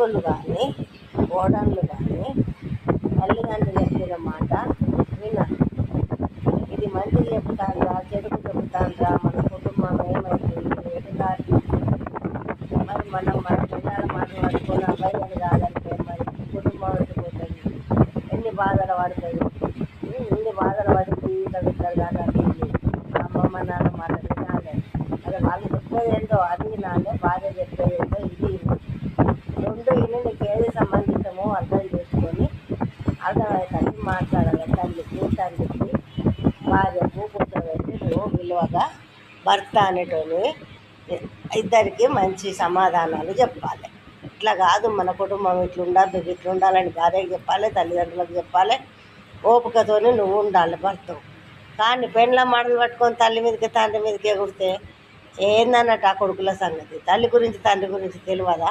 కొడుకులు కానీ కోడళ్ళు కానీ తల్లిదండ్రులు చెప్పిన మాట వినాలి. ఇది మంచిగా చెప్తాండ్రా చెడుకు చెప్తాండ్రా, మన కుటుంబం ఏమైతుంది ఎటుదారి, మరి మన పిల్లల మాట పట్టుకొని అబ్బాయి అని కాదంటే మరి కుటుంబం ఎట్టుకుంటుంది, ఎన్ని బాధలు పడుతుంది, ఇన్ని బాధలు పడి జీవితం ఇద్దరు దాకా అమ్మమ్మ నాన్న మాట వినాలి. అది వాళ్ళు చెప్పేది ఏంటో అది వినాలి, భార్య చెప్పేది ఏంటో ఇది వినాలి. రెండు ఇల్లు నీకు ఏది సంబంధించమో అర్థం చేసుకొని అర్థమవుతుంది మాట్లాడాలి. తండ్రికి భార్యకు కూర్చోబెట్టి నువ్వు విలువగా భర్త అనేటోని ఇద్దరికి మంచి సమాధానాలు చెప్పాలి. ఇట్లా కాదు మన కుటుంబం ఇట్లా ఉండద్దు ఇట్లా ఉండాలని భార్యకి చెప్పాలి, తల్లిదండ్రులకు చెప్పాలి. ఓపికతోనే నువ్వు ఉండాలి భర్తవు. కానీ పెండ్ల మాటలు పట్టుకొని తల్లి మీదకి తండ్రి మీదకి ఎగురితే ఏందన్నట్టు ఆ కొడుకుల సంగతి. తల్లి గురించి తండ్రి గురించి తెలియదా?